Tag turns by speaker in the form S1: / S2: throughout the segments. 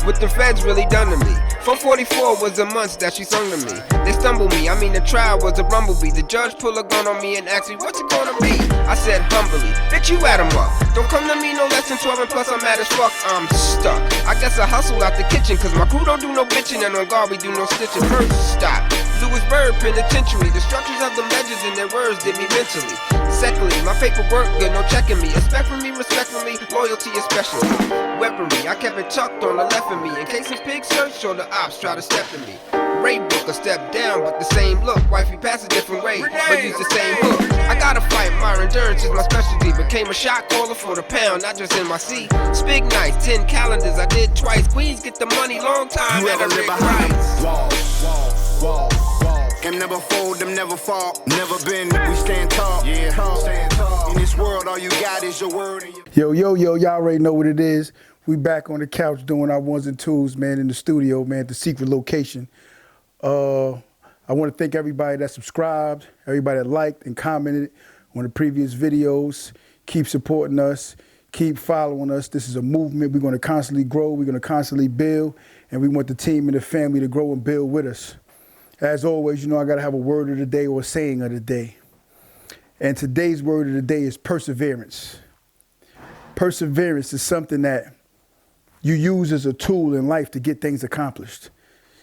S1: what the feds really done to me. 444 was the months that she sung to me. They stumbled me, I mean the trial was a rumblebee. The judge pulled a gun on me and asked me, what's it gonna be? I said humbly, bitch you add 'em up. Don't come to me no less than 12 and plus I'm mad as fuck, I'm stuck. I guess I hustle out the kitchen cause my crew don't do no bitching and on guard we do no stitching. First stop, Lewisburg Penitentiary. The structures of the legends and their words did me mentally. Secondly, my paperwork good, no checking me. Expect from me, respect from me, loyalty especially. Weaponry, I kept it tucked on the left of me in case some pig search or the ops try to step to me. Ray book a step down, but the same look. Wifey pass a different way, but use the same hook. I gotta fight, my endurance is my specialty. Became a shot caller for the pound, not just in my seat. Spig nights, 10 calendars, I did twice. Queens get the money, long time.
S2: You ever live behind wall. Them never fold, them never fall. Never been, we stand tall. Yeah, stand tall. In this world, all you got is your word. And
S3: your... Yo, y'all already know what it is. We back on the couch doing our ones and twos, man, in the studio, man, at the secret location. I want to thank everybody that subscribed, everybody that liked and commented on the previous videos. Keep supporting us. Keep following us. This is a movement. We're going to constantly grow. We're going to constantly build. And we want the team and the family to grow and build with us. As always, you know I got to have a word of the day or a saying of the day. And today's word of the day is perseverance. Perseverance is something that you use as a tool in life to get things accomplished.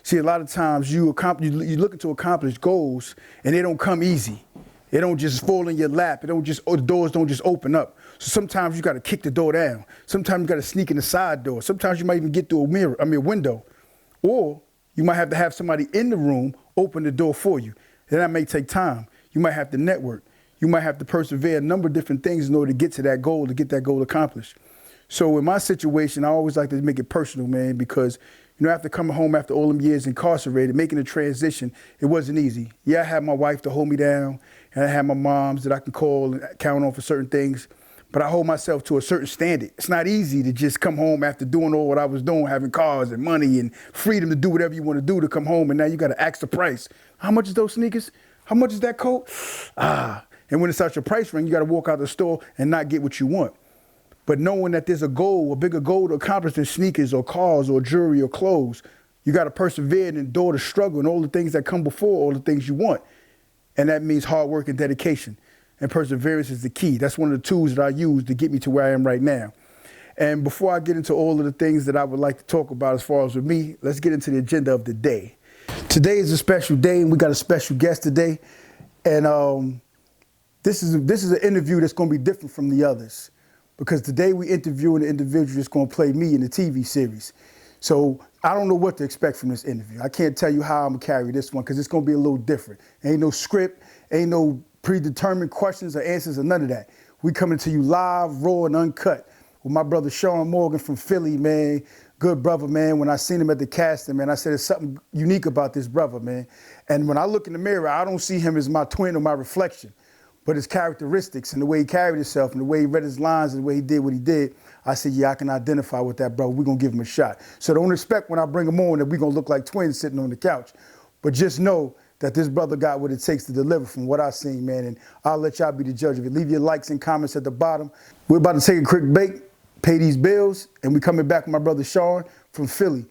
S3: See, a lot of times you're looking to accomplish goals and they don't come easy. It don't just fall in your lap. The doors don't just open up. So sometimes you got to kick the door down. Sometimes you got to sneak in the side door. Sometimes you might even get through a window. Or you might have to have somebody in the room open the door for you. And that may take time. You might have to network. You might have to persevere a number of different things in order to get to that goal, accomplished. So in my situation, I always like to make it personal, man, because, you know, after coming home after all them years incarcerated, making the transition, it wasn't easy. Yeah, I had my wife to hold me down, and I had my moms that I can call and count on for certain things, but I hold myself to a certain standard. It's not easy to just come home after doing all what I was doing, having cars and money and freedom to do whatever you want to do, to come home, and now you got to ask the price. How much is those sneakers? How much is that coat? And when it's at your price ring, you got to walk out the store and not get what you want. But knowing that there's a goal, a bigger goal to accomplish than sneakers or cars or jewelry or clothes, you got to persevere and endure the struggle and all the things that come before all the things you want. And that means hard work and dedication. And perseverance is the key. That's one of the tools that I use to get me to where I am right now. And before I get into all of the things that I would like to talk about as far as with me, let's get into the agenda of the day. Today is a special day, and we got a special guest today. And this is an interview that's going to be different from the others, because today we interviewing an individual that's going to play me in the TV series. So I don't know what to expect from this interview. I can't tell you how I'm going to carry this one, because it's going to be a little different. Ain't no script, ain't no predetermined questions or answers or none of that. We coming to you live, raw, and uncut with my brother Sean Morgan from Philly, man. Good brother, man. When I seen him at the casting, man, I said there's something unique about this brother, man. And when I look in the mirror, I don't see him as my twin or my reflection, but his characteristics and the way he carried himself and the way he read his lines and the way he did what he did, I said, yeah, I can identify with that brother. We're going to give him a shot. So don't expect when I bring him on that we're going to look like twins sitting on the couch. But just know that this brother got what it takes to deliver from what I've seen, man. And I'll let y'all be the judge of it. Leave your likes and comments at the bottom. We're about to take a quick break, pay these bills, and we're coming back with my brother Sean from Philly.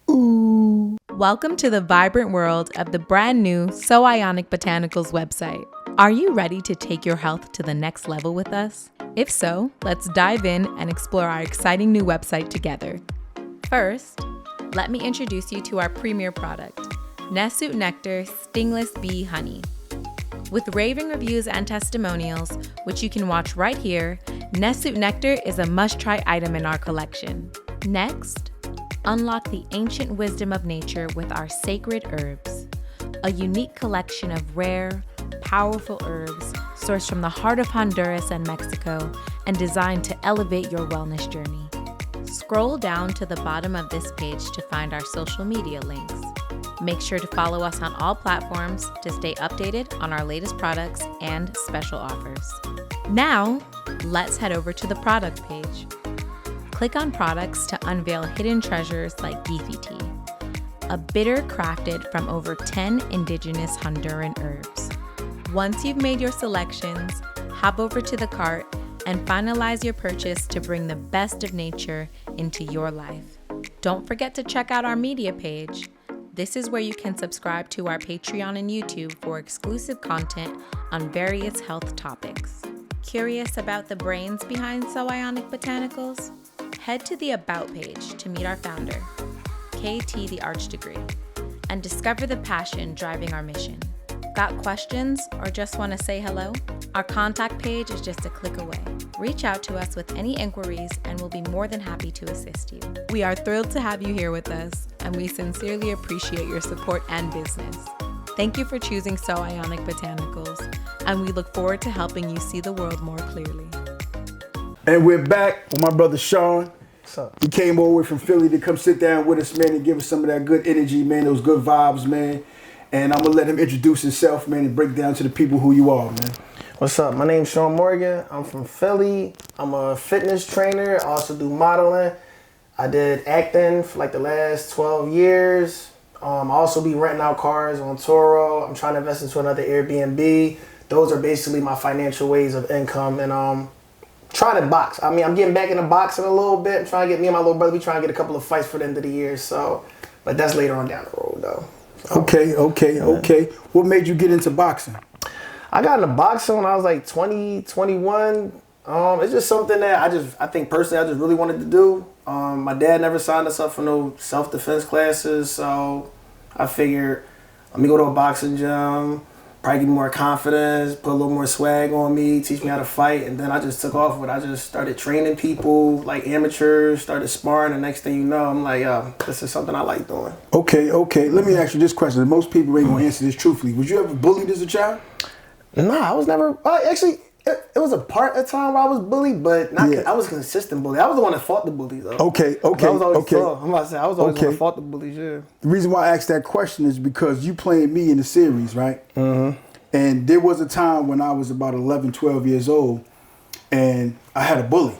S3: Ooh.
S4: Welcome to the vibrant world of the brand new So Ionic Botanicals website. Are you ready to take your health to the next level with us? If so, let's dive in and explore our exciting new website together. First, let me introduce you to our premier product, Nessuit Nectar Stingless Bee Honey. With raving reviews and testimonials, which you can watch right here, Nessuit Nectar is a must-try item in our collection. Next, unlock the ancient wisdom of nature with our sacred herbs, a unique collection of rare, powerful herbs sourced from the heart of Honduras and Mexico and designed to elevate your wellness journey. Scroll down to the bottom of this page to find our social media links. Make sure to follow us on all platforms to stay updated on our latest products and special offers. Now, let's head over to the product page. Click on products to unveil hidden treasures like Beefy Tea, a bitter crafted from over 10 indigenous Honduran herbs. Once you've made your selections, hop over to the cart and finalize your purchase to bring the best of nature into your life. Don't forget to check out our media page. This is where you can subscribe to our Patreon and YouTube for exclusive content on various health topics. Curious about the brains behind So Ionic Botanicals? Head to the About page to meet our founder, KT the Arch Degree, and discover the passion driving our mission. Got questions or just want to say hello? Our contact page is just a click away. Reach out to us with any inquiries and we'll be more than happy to assist you. We are thrilled to have you here with us, and we sincerely appreciate your support and business. Thank you for choosing So Ionic Botanicals, and we look forward to helping you see the world more clearly.
S3: And we're back with my brother Sean.
S5: What's up?
S3: He came all the way from Philly to come sit down with us, man, and give us some of that good energy, man, those good vibes, man. And I'm going to let him introduce himself, man, and break down to the people who you are, man.
S5: What's up? My name's Sean Morgan. I'm from Philly. I'm a fitness trainer. I also do modeling. I did acting for like the last 12 years. I also be renting out cars on Turo. I'm trying to invest into another Airbnb. Those are basically my financial ways of income. And trying to box. I mean, I'm getting back into boxing a little bit. I'm trying to get me and my little brother, we trying to get a couple of fights for the end of the year. So, but that's later on down the road though. So,
S3: Okay. What made you get into boxing?
S5: I got into boxing when I was like 20, 21. It's just something that I think personally I just really wanted to do. My dad never signed us up for no self-defense classes, so I figured let me go to a boxing gym, probably give me more confidence, put a little more swag on me, teach me how to fight, and then I just took off with it. I just started training people, like amateurs, started sparring, and next thing you know, I'm like, this is something I like doing.
S3: Okay. Let me ask you this question. Most people ain't going to answer this truthfully. Was you ever bullied as a child?
S5: Nah, I was never. Actually, it was a part of time where I was bullied, but not.
S3: Yeah.
S5: I was a consistent bully. I was the one that fought the bullies, though.
S3: Okay.
S5: I was always
S3: Okay.
S5: tough. I'm about to say I was always the one
S3: Okay.
S5: that fought the bullies. Yeah.
S3: The reason why I asked that question is because you played me in the series, right? Mm-hmm. And there was a time when I was about 11, 12 years old, and I had a bully.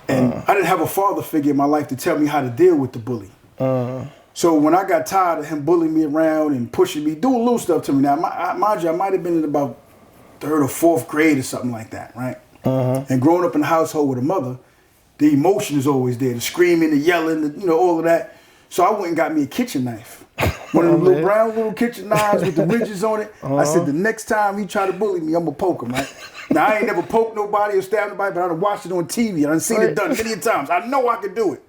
S3: And I didn't have a father figure in my life to tell me how to deal with the bully. So when I got tired of him bullying me around and pushing me, doing little stuff to me, now, mind you, I might have been in about 3rd or 4th grade or something like that, right? And growing up in a household with a mother, the emotion is always there, the screaming, the yelling, all of that. So I went and got me a kitchen knife. One of the little brown little kitchen knives with the ridges on it. I said, the next time he try to bully me, I'm going to poke him, right? Now, I ain't never poked nobody or stabbed nobody, but I done watched it on TV. I done seen it done many times. I know I can do it.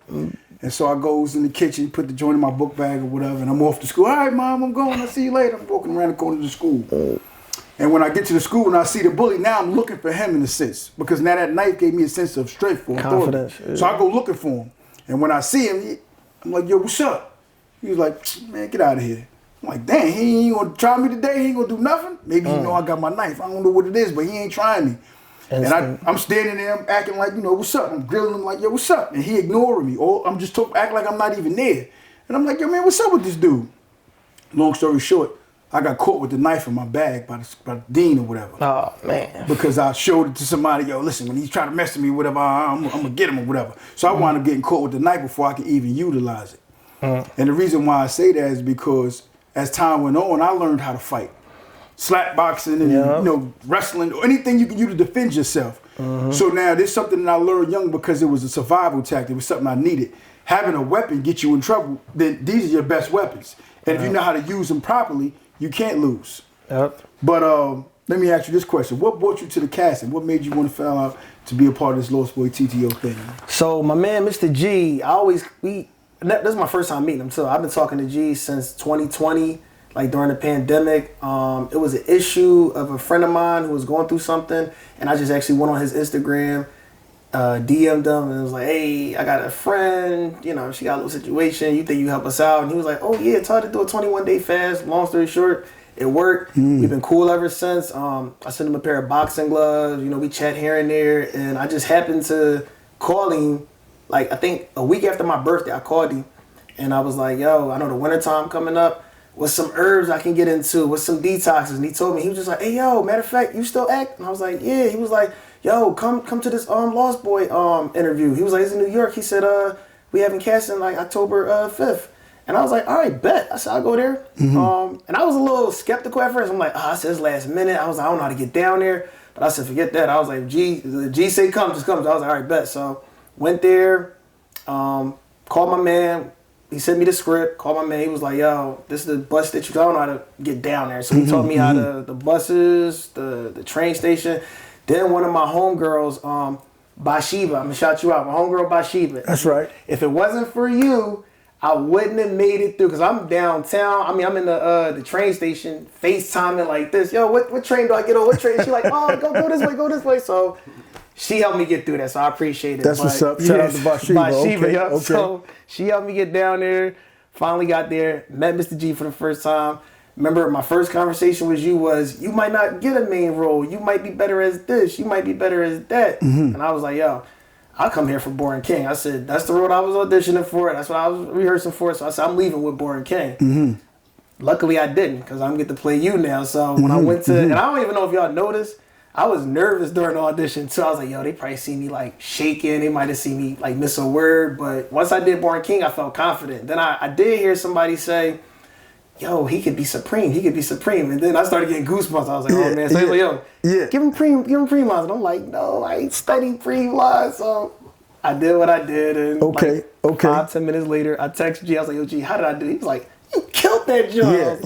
S3: And so I goes in the kitchen, put the joint in my book bag or whatever, and I'm off to school. All right, Mom, I'm going. I'll see you later. I'm walking around the corner to school. And when I get to the school and I see the bully, now I'm looking for him in a sense. Because now that knife gave me a sense of strength for authority.
S5: Confidence. Yeah.
S3: So I go looking for him. And when I see him, I'm like, yo, what's up? He was like, man, get out of here. I'm like, dang, he ain't gonna try me today? He ain't gonna do nothing? Maybe he know I got my knife. I don't know what it is, but he ain't trying me. And I'm standing there, I'm acting like, what's up? I'm grilling him like, yo, what's up? And he ignoring me. Or I'm just acting like I'm not even there. And I'm like, yo, man, what's up with this dude? Long story short, I got caught with the knife in my bag by the dean or whatever.
S5: Oh, man.
S3: Because I showed it to somebody, yo, listen, when he's trying to mess with me, whatever, I'm going to get him or whatever. So I wound up getting caught with the knife before I could even utilize it. And the reason why I say that is because as time went on, I learned how to fight. Slap boxing and wrestling, or anything you can use to defend yourself. So now there's something that I learned young because it was a survival tactic. It was something I needed. Having a weapon get you in trouble, then these are your best weapons. And if you know how to use them properly, you can't lose.
S5: Yep.
S3: But let me ask you this question. What brought you to the casting? What made you want to fill out to be a part of this Lost Boy TTO thing?
S5: So my man, Mr. G, this is my first time meeting him too. I've been talking to G since 2020, like during the pandemic. It was an issue of a friend of mine who was going through something, and I just actually went on his Instagram, DM'd him, and was like, hey, I got a friend, she got a little situation, you think you help us out? And he was like, oh yeah, try to do a 21-day fast. Long story short, it worked. We've been cool ever since. I sent him a pair of boxing gloves, we chat here and there, and I just happened to call him, like I think a week after my birthday, I called him, and I was like, yo, I know the wintertime coming up, with some herbs I can get into, with some detoxes. And he told me, he was just like, hey, yo, matter of fact, you still act? And I was like, yeah. He was like, yo, come to this Lost Boy interview. He was like, he's in New York. He said, we having casting like October 5th. And I was like, all right, bet. I said, I'll go there. And I was a little skeptical at first. I'm like, I said, it's last minute. I was like, I don't know how to get down there. But I said, forget that. I was like, G say come, just come. So I was like, all right, bet. So went there. called my man. He sent me the script. Called my man. He was like, "Yo, this is the bus that you don't know how to get down there." So he taught me how to the buses, the train station. Then one of my homegirls, Bathsheba, I'm gonna shout you out. My homegirl Bathsheba.
S3: That's right.
S5: If it wasn't for you, I wouldn't have made it through, because I'm downtown. I mean, I'm in the train station, FaceTiming like this. Yo, what train do I get on? What train? She's like, oh, go this way, go this way. So she helped me get through that, so I appreciate it.
S3: That's what's up. Shout out to Bathsheba.
S5: Bathsheba,
S3: Okay,
S5: yeah.
S3: okay.
S5: So she helped me get down there. Finally got there, met Mr. G for the first time. Remember, my first conversation with you was, you might not get a main role. You might be better as this. You might be better as that. And I was like, yo, I'll come here for Born King. I said, that's the role I was auditioning for. That's what I was rehearsing for. So I said, I'm leaving with Born King. Luckily, I didn't, because I'm get to play you now. So when I went to, and I don't even know if y'all noticed, I was nervous during the audition too. I was like, yo, they probably see me like shaking. They might have seen me like miss a word. But once I did Born King, I felt confident. Then I did hear somebody say, yo, he could be Supreme. He could be Supreme. And then I started getting goosebumps. I was like, oh man. So he was like, yo, give him Preme lines. And I'm like, no, I ain't studying Preme lines. So I did what I did. And like 5-10 minutes later, I texted G. I was like, yo, G, how did I do? He was like, you killed that job.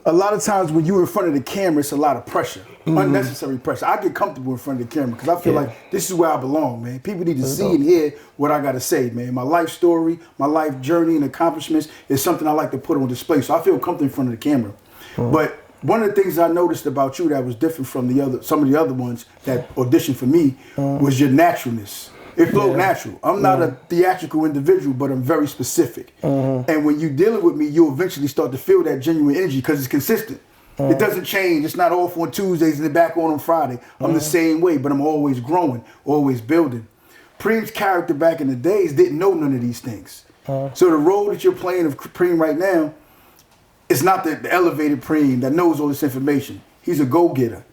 S3: A lot of times when you're in front of the camera, it's a lot of pressure, unnecessary pressure. I get comfortable in front of the camera because I feel like this is where I belong, man. People need to see and hear what I got to say, man. My life story, my life journey and accomplishments is something I like to put on display. So I feel comfortable in front of the camera. But one of the things I noticed about you that was different from some of the other ones that auditioned for me was your naturalness. It flowed natural. I'm not a theatrical individual, but I'm very specific. And when you're dealing with me, you'll eventually start to feel that genuine energy because it's consistent. It doesn't change. It's not off on Tuesdays and then back on Friday. I'm the same way, but I'm always growing, always building. Preme's character back in the days didn't know none of these things. So the role that you're playing of Preme right now, it's not the elevated Preme that knows all this information. He's a go-getter.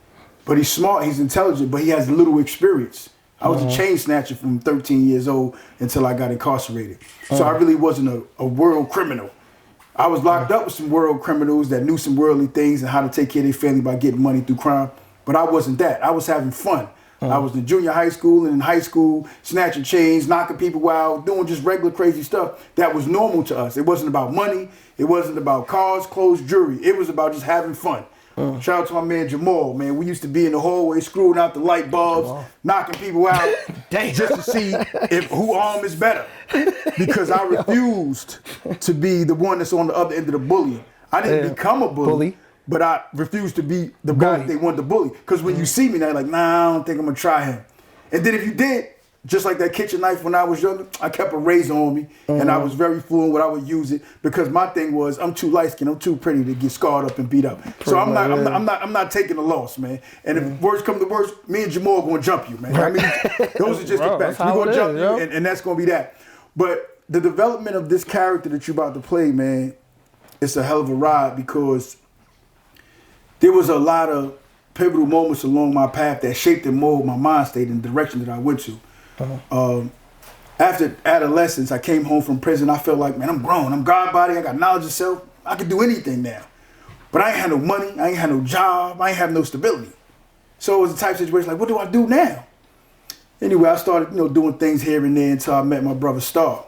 S3: But he's smart, he's intelligent, but he has little experience. I was a chain snatcher from 13 years old until I got incarcerated. So I really wasn't a world criminal. I was locked up with some world criminals that knew some worldly things and how to take care of their family by getting money through crime. But I wasn't that. I was having fun. I was in junior high school and in high school, snatching chains, knocking people out, doing just regular crazy stuff that was normal to us. It wasn't about money. It wasn't about cars, clothes, jewelry. It was about just having fun. Shout out to my man Jamal, man. We used to be in the hallway screwing out the light bulbs, knocking people out just to see who arm is better. Because I refused to be the one that's on the other end of the bullying. I didn't become a bully, but I refused to be the guy that they wanted to bully. Because when you see me now, you're like, nah, I don't think I'm going to try him. And then if you did, just like that kitchen knife when I was younger, I kept a razor on me, and I was very fluent when I would use it because my thing was I'm too light skinned, I'm too pretty to get scarred up and beat up. So I'm not taking a loss, man. And if worst come to worst, me and Jamal gonna jump you, man. I mean, those are just the facts. We're gonna jump you, and that's gonna be that. But the development of this character that you're about to play, man, it's a hell of a ride because there was a lot of pivotal moments along my path that shaped and molded my mind state and the direction that I went to. After adolescence, I came home from prison. I felt like, man, I'm grown. I'm God body. I got knowledge of self. I can do anything now. But I ain't had no money. I ain't had no job. I ain't have no stability. So it was the type of situation like, what do I do now? Anyway, I started, doing things here and there until I met my brother Star.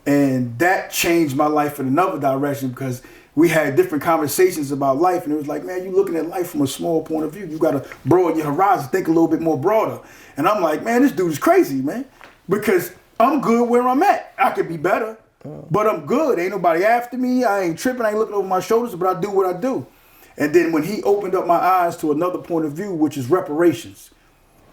S3: And that changed my life in another direction because we had different conversations about life. And it was like, man, you're looking at life from a small point of view. You got to broaden your horizon, think a little bit more broader. And I'm like, man, this dude is crazy, man. Because I'm good where I'm at. I could be better, but I'm good. Ain't nobody after me. I ain't tripping. I ain't looking over my shoulders, but I do what I do. And then when he opened up my eyes to another point of view, which is reparations.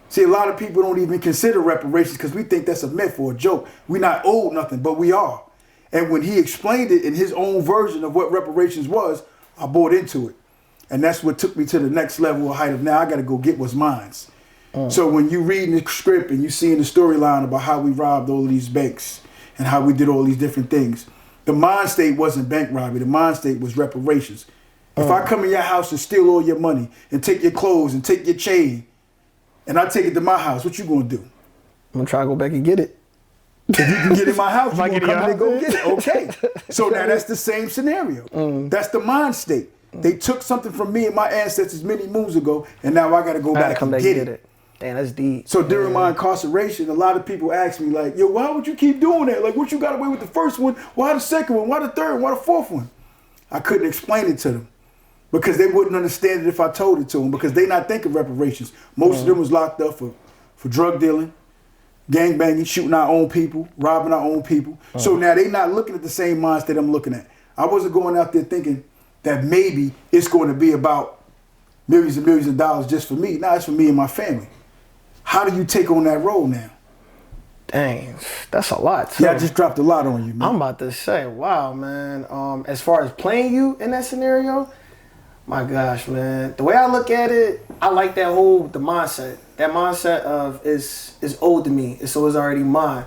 S3: See, a lot of people don't even consider reparations because we think that's a myth or a joke. We're not owed nothing, but we are. And when he explained it in his own version of what reparations was, I bought into it. And that's what took me to the next level of height of now I got to go get what's mine. So when you reading the script and you seeing the storyline about how we robbed all of these banks and how we did all these different things, the mind state wasn't bank robbery. The mind state was reparations. If I come in your house and steal all your money and take your clothes and take your chain and I take it to my house, what you gonna do?
S5: I'm gonna try to go back and get it.
S3: If you can get in my house, you gonna come in and go get it. Okay. So now that's the same scenario. That's the mind state. They took something from me and my ancestors many moons ago, and now I gotta go back and get it.
S5: Damn, that's deep.
S3: So during my incarceration, a lot of people ask me like, yo, why would you keep doing that? Like, what you got away with the first one? Why the second one? Why the third one? Why the fourth one? I couldn't explain it to them because they wouldn't understand it if I told it to them because they not thinking reparations. Most of them was locked up for drug dealing, gangbanging, shooting our own people, robbing our own people. So now they not looking at the same mindset I'm looking at. I wasn't going out there thinking that maybe it's going to be about millions and millions of dollars just for me. Nah, it's for me and my family. How do you take on that role now?
S5: Dang, that's a lot too.
S3: Yeah, I just dropped a lot on you, man.
S5: I'm about to say, wow, man. As far as playing you in that scenario, my gosh, man. The way I look at it, I like the mindset. That mindset of is owed to me, so it's already mine.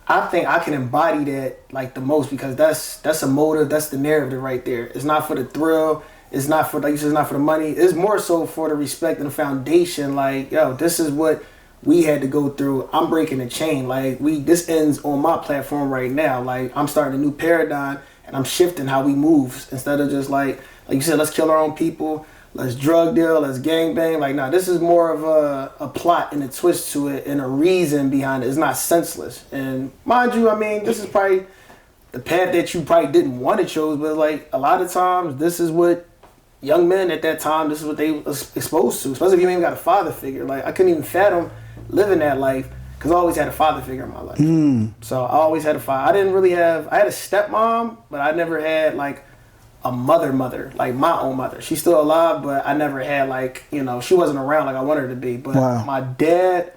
S5: I think I can embody that like the most because that's a motive, that's the narrative right there. It's not for the thrill, it's not for, like you said, it's not for the money. It's more so for the respect and the foundation. Like, yo, this is what we had to go through. I'm breaking the chain. Like, this ends on my platform right now. Like, I'm starting a new paradigm and I'm shifting how we move instead of just like you said, let's kill our own people, let's drug deal, let's gangbang. Like, nah, this is more of a plot and a twist to it and a reason behind it. It's not senseless. And mind you, I mean, this is probably the path that you probably didn't want to choose, but like a lot of times, this is what young men at that time, this is what they was exposed to, especially if you ain't got a father figure. Like, I couldn't even fathom living that life because I always had a father figure in my life. So I always had a father. I had a stepmom, but I never had like a mother, like my own mother. She's still alive, but I never had like, you know, she wasn't around like I wanted her to be. But my dad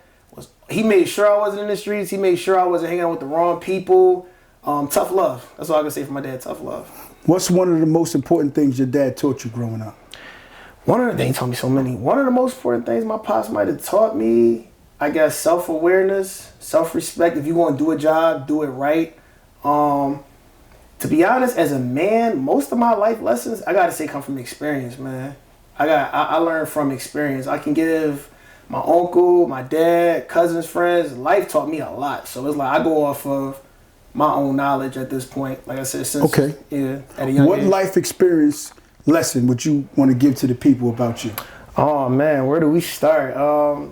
S5: he made sure I wasn't in the streets. He made sure I wasn't hanging out with the wrong people. Tough love. That's all I can say for my dad, tough love.
S3: What's one of the most important things your dad taught you growing up?
S5: They taught me so many. One of the most important things my pops might have taught me, I guess, self-awareness, self-respect. If you want to do a job, do it right. To be honest, as a man, most of my life lessons, I gotta say, come from experience, man. I learned from experience. I can give my uncle, my dad, cousins, friends. Life taught me a lot. So it's like I go off of my own knowledge at this point. Like I said, since at a young age.
S3: What life experience lesson would you want to give to the people about you?
S5: Oh man, where do we start?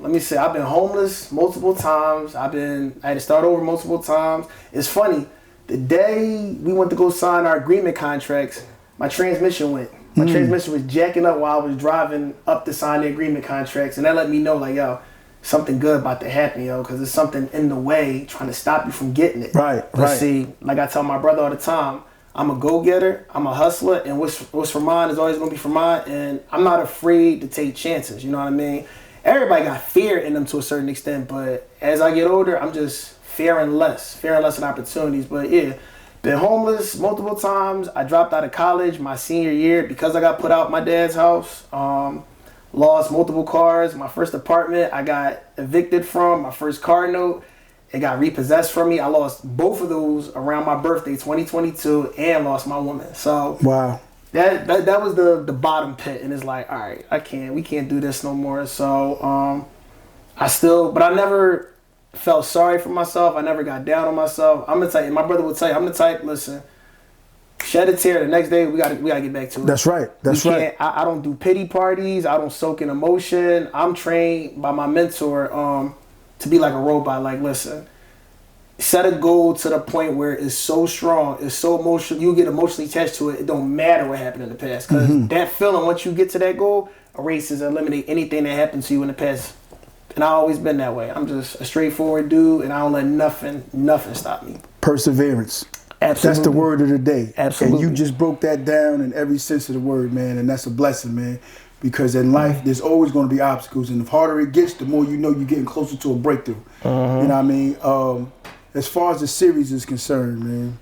S5: Let me say, I've been homeless multiple times. I had to start over multiple times. It's funny. The day we went to go sign our agreement contracts, my transmission went. My transmission was jacking up while I was driving up to sign the agreement contracts, and that let me know, like, yo, something good about to happen, yo, because there's something in the way trying to stop you from getting it.
S3: Right.
S5: See, like I tell my brother all the time, I'm a go-getter, I'm a hustler, and what's for mine is always going to be for mine, and I'm not afraid to take chances, you know what I mean? Everybody got fear in them to a certain extent, but as I get older, I'm just fearing less in opportunities. But yeah, been homeless multiple times. I dropped out of college my senior year because I got put out my dad's house. Lost multiple cars. My first apartment I got evicted from. My first car note, it got repossessed from me. I lost both of those around my birthday, 2022, and lost my woman. So
S3: wow,
S5: that was the bottom pit, and it's like, all right, we can't do this no more. So but I never felt sorry for myself. I never got down on myself. I'm the type, my brother would tell you, I'm the type, listen, shed a tear, the next day we gotta get back to it.
S3: That's right.
S5: I don't do pity parties. I don't soak in emotion. I'm trained by my mentor to be like a robot. Like, listen, set a goal to the point where it's so strong, it's so emotional, you get emotionally attached to it. It don't matter what happened in the past, because that feeling, once you get to that goal, erases, eliminate anything that happened to you in the past. And I've always been that way. I'm just a straightforward dude, and I don't let nothing stop me.
S3: Perseverance.
S5: Absolutely.
S3: That's the word of the day.
S5: Absolutely.
S3: And you just broke that down in every sense of the word, man, and that's a blessing, man. Because in life, there's always going to be obstacles, and the harder it gets, the more you know you're getting closer to a breakthrough. You know what I mean? As far as the series is concerned, man,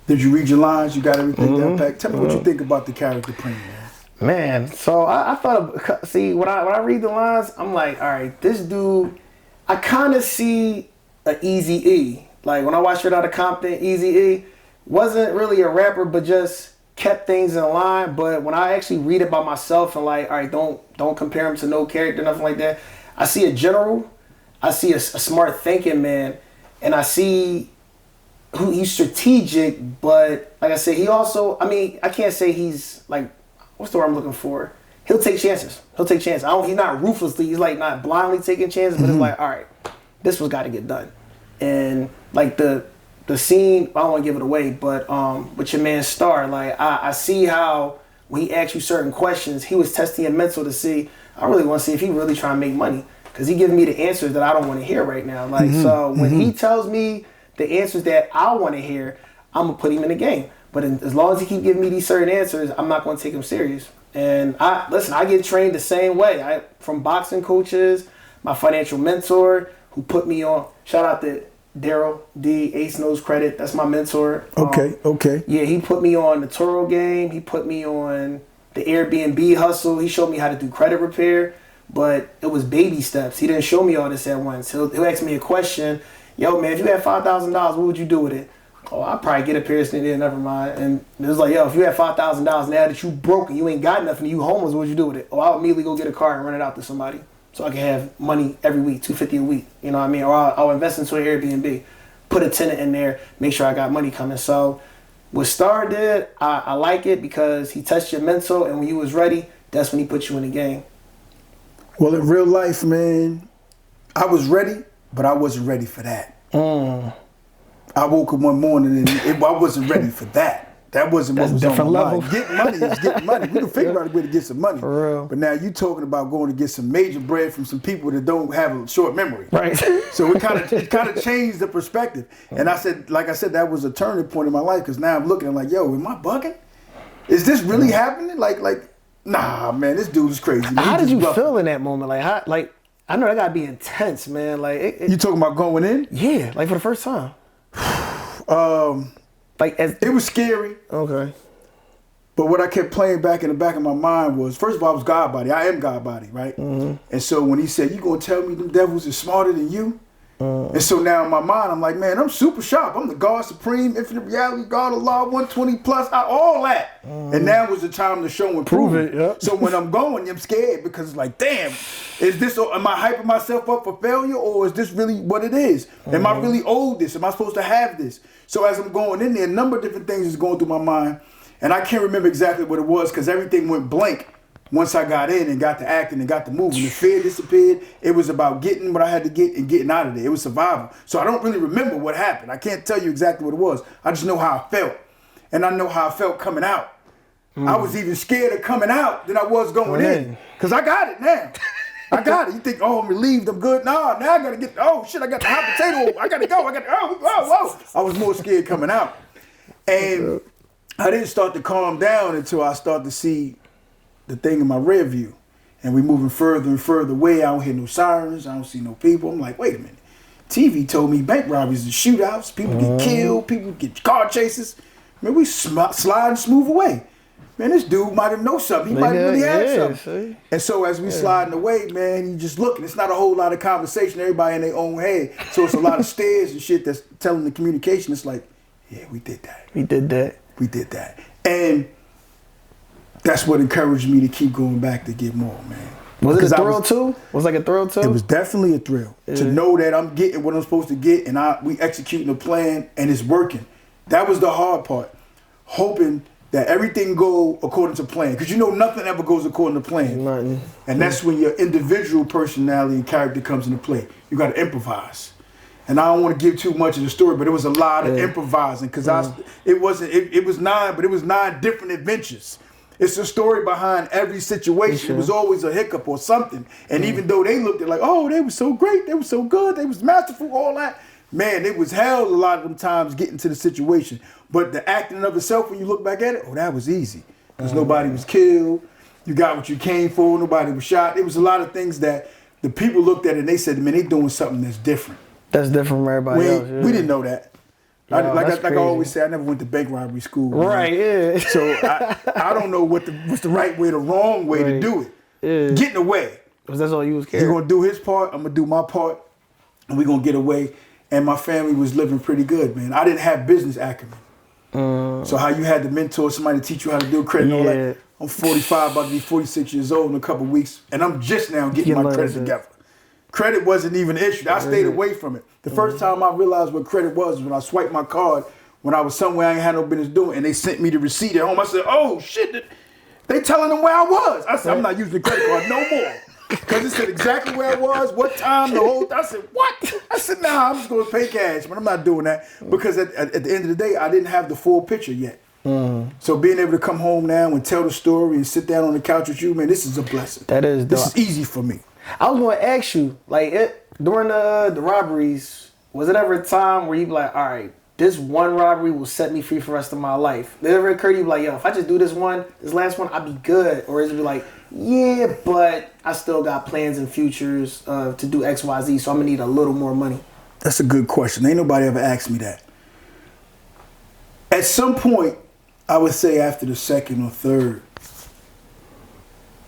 S3: did you read your lines? You got everything down packed? Tell me what you think about the character Preme, man.
S5: Man, so I thought, see, when I read the lines, I'm like, all right, this dude, I kind of see a Eazy-E. Like, when I watched Straight Outta Compton, Eazy-E wasn't really a rapper, but just kept things in line. But when I actually read it by myself and like, all right, don't compare him to no character, nothing like that. I see a general, I see a smart thinking man, and I see who he's strategic, but like I said, he also, I mean, I can't say he's like, what's the word I'm looking for? he'll take chances. He's not ruthlessly. He's like not blindly taking chances, but it's like, all right, this one's got to get done. And like the scene, I don't want to give it away, but with your man Star, like I see how when he asks you certain questions, he was testing your mental to see. I really want to see if he really trying to make money, because he giving me the answers that I don't want to hear right now. Like so, when he tells me the answers that I want to hear, I'm gonna put him in the game. But as long as he keep giving me these certain answers, I'm not gonna take him serious. And I get trained the same way. From boxing coaches, my financial mentor who put me on. Shout out to Daryl D. Ace Knows Credit. That's my mentor.
S3: Okay.
S5: Yeah, he put me on the Toro game. He put me on the Airbnb hustle. He showed me how to do credit repair, but it was baby steps. He didn't show me all this at once. He'll ask me a question. Yo, man, if you had $5,000, what would you do with it? Oh, I'd probably get a piercing. Then never mind. And it was like, yo, if you had $5,000 now that you broke and you ain't got nothing, you homeless, what would you do with it? Oh, I'll immediately go get a car and rent it out to somebody so I can have money every week, $250 a week. You know what I mean? Or I'll invest into an Airbnb, put a tenant in there, make sure I got money coming. So what Star did, I like it because he touched your mental, and when you was ready, that's when he put you in the game.
S3: Well, in real life, man, I was ready, but I wasn't ready for that. I woke up one morning and I wasn't ready for that. That wasn't what was on my mind. Getting money is getting money. We can figure out a way to get some money.
S5: For real.
S3: But now you talking about going to get some major bread from some people that don't have a short memory.
S5: Right.
S3: So it kind of changed the perspective. And I said, that was a turning point in my life, because now I'm looking at like, yo, am I bugging? Is this really happening? Like, nah, man, this dude is crazy.
S5: How did you feel in that moment? I know that gotta be intense, man.
S3: You talking about going in?
S5: Yeah, like for the first time.
S3: It was scary.
S5: Okay.
S3: But what I kept playing back in the back of my mind was, first of all, I was God body. I am God body, right? And so when he said, you gonna tell me them devils are smarter than you? And so now in my mind, I'm like, man, I'm super sharp. I'm the God Supreme, Infinite Reality, God Allah, 120 plus, all that. And now was the time to show and prove it.
S5: Yep.
S3: So when I'm going, I'm scared, because it's like, damn, am I hyping myself up for failure, or is this really what it is? Am I really owed this? Am I supposed to have this? So as I'm going in there, a number of different things is going through my mind. And I can't remember exactly what it was, because everything went blank once I got in and got to acting and got to moving. The fear disappeared. It was about getting what I had to get and getting out of there. It was survival. So I don't really remember what happened. I can't tell you exactly what it was. I just know how I felt. And I know how I felt coming out. I was even scared of coming out than I was going in. Because I got it now. I got it. You think, oh, I'm relieved, I'm good. No, now I got to get, oh, shit, I got the hot potato. I got to go. Whoa. I was more scared coming out. And I didn't start to calm down until I started to see the thing in my rear view. And we moving further and further away. I don't hear no sirens. I don't see no people. I'm like, wait a minute. TV told me bank robberies and shootouts. People get killed. People get car chases. Man, we slide and smooth away. Man, this dude might have known something. He might have really had something. And so as we sliding away, man, you just looking. It's not a whole lot of conversation. Everybody in their own head. So it's a lot of stares and shit that's telling the communication. It's like, yeah, we did that.
S5: We did that. And
S3: that's what encouraged me to keep going back to get more, man.
S5: Was it a thrill too? Was it like a thrill too?
S3: It was definitely a thrill to know that I'm getting what I'm supposed to get, and we executing a plan and it's working. That was the hard part. Hoping that everything go according to plan, because nothing ever goes according to plan.
S5: Nothing.
S3: And that's when your individual personality and character comes into play. You got to improvise. And I don't want to give too much of the story, but it was a lot of improvising, because it was 9 different adventures. It's a story behind every situation. It was always a hiccup or something. And even though they looked at like, oh, they were so great, they were so good, they was masterful, all that. Man, it was hell a lot of them times getting to the situation. But the acting of itself, when you look back at it, that was easy. Because nobody was killed. You got what you came for. Nobody was shot. It was a lot of things that the people looked at and they said, man, they doing something that's different.
S5: That's different from everybody else. Yeah.
S3: We didn't know that. Like I always say, I never went to bank robbery school.
S5: Right, yeah.
S3: So I don't know what's the right way, the wrong way to do it.
S5: Yeah.
S3: Getting away.
S5: Because that's all you was caring.
S3: He's going to do his part, I'm going to do my part, and we're going to get away. And my family was living pretty good, man. I didn't have business acumen. So how you had to mentor somebody to teach you how to do credit and all that. I'm 45, about to be 46 years old in a couple of weeks, and I'm just now getting my credit together. Credit wasn't even an issue. I stayed away from it. The first time I realized what credit was when I swiped my card when I was somewhere I ain't had no business doing, and they sent me the receipt at home. I said, oh, shit. They telling them where I was. I said, I'm not using the credit card no more. Because it said exactly where I was, what time, the whole I said, what? I said, nah, I'm just going to pay cash, but I'm not doing that. Because at the end of the day, I didn't have the full picture yet. So being able to come home now and tell the story and sit down on the couch with you, man, this is a blessing. This is easy for me.
S5: I was going to ask you, like, during the robberies, was it ever a time where you be like, all right, this one robbery will set me free for the rest of my life? Did it ever occur to you, like, yo, if I just do this last one, I'll be good? Or is it like, yeah, but I still got plans and futures to do X, Y, Z, so I'm going to need a little more money?
S3: That's a good question. Ain't nobody ever asked me that. At some point, I would say after the second or third,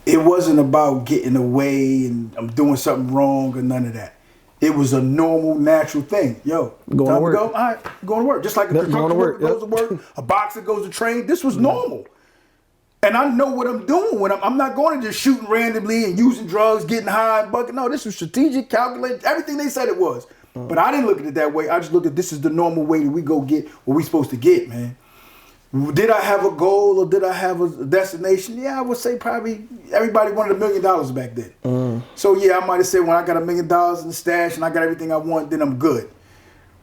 S3: it wasn't about getting away and I'm doing something wrong or none of that. It was a normal, natural thing. Yo,
S5: going
S3: time
S5: to work.
S3: Go? All right, going to work. Just like a construction worker goes to work, a boxer goes to train. This was normal. And I know what I'm doing when I'm not going to just shooting randomly and using drugs, getting high and bucking. No, this was strategic, calculated, everything they said it was. But I didn't look at it that way. I just looked at this is the normal way that we go get what we supposed to get, man. Did I have a goal or did I have a destination? Yeah, I would say probably everybody wanted $1 million back then. So yeah, I might have said when I got $1 million in the stash and I got everything I want, then I'm good.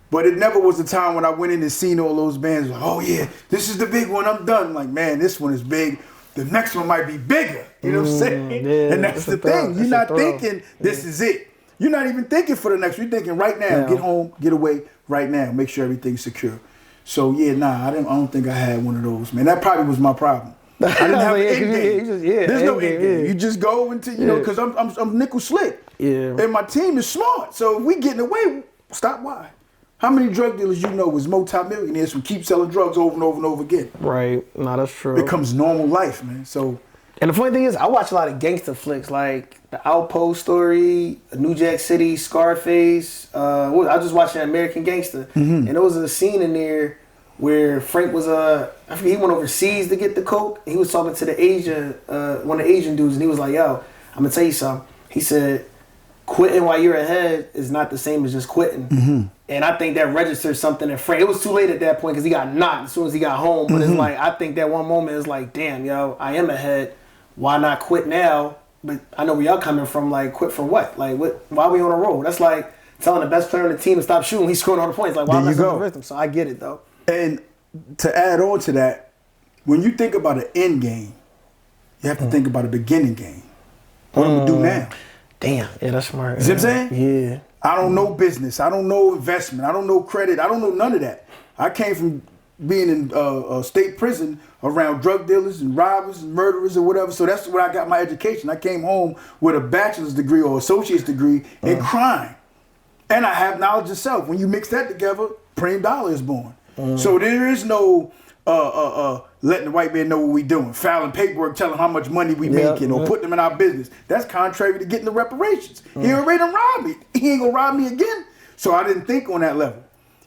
S3: But it never was the time when I went in and seen all those bands like, oh yeah, this is the big one, I'm done. Like, man, this one is big. The next one might be bigger. You know what I'm saying?
S5: Yeah,
S3: and that's the thing. You're not thinking this is it. You're not even thinking for the next. You're thinking right now, get home, get away right now, make sure everything's secure. So yeah, I don't think I had one of those, man. That probably was my problem. I didn't have an end game. There's no end game. You just go into, because I'm nickel slick.
S5: Yeah.
S3: And my team is smart. So if we getting away, stop why? How many drug dealers you know was multi-millionaires who keep selling drugs over and over and over again?
S5: Right. No, that's true.
S3: It becomes normal life, man. So.
S5: And the funny thing is, I watch a lot of gangster flicks, like The Outpost Story, New Jack City, Scarface. I was just watching American Gangster, and there was a scene in there where Frank was I forget, he went overseas to get the coke. He was talking to the Asian, one of the Asian dudes, and he was like, "Yo, I'm gonna tell you something." He said, "Quitting while you're ahead is not the same as just quitting." And I think that registered something in Frank. It was too late at that point because he got knocked as soon as he got home. But it's like, I think that one moment is like, damn, yo, I am ahead. Why not quit now? But I know where y'all coming from. Like, quit for what? Like, why are we on a roll? That's like telling the best player on the team to stop shooting. He's scoring all the points. Like, why mess up the rhythm? So I get it, though.
S3: And to add on to that, when you think about an end game, you have to think about a beginning game. What I'm going to do now?
S5: Damn. Yeah, that's smart.
S3: You see what I'm saying?
S5: Yeah.
S3: I don't know business. I don't know investment. I don't know credit. I don't know none of that. I came from being in a state prison around drug dealers and robbers and murderers or whatever. So that's where I got my education. I came home with a bachelor's degree or associate's degree in crime. And I have knowledge of self. When you mix that together, Preme Dolla is born. So there is no letting the white man know what we doing, filing paperwork telling how much money we making or putting them in our business. That's contrary to getting the reparations. He already done robbed me. He ain't gonna rob me again. So I didn't think on that level.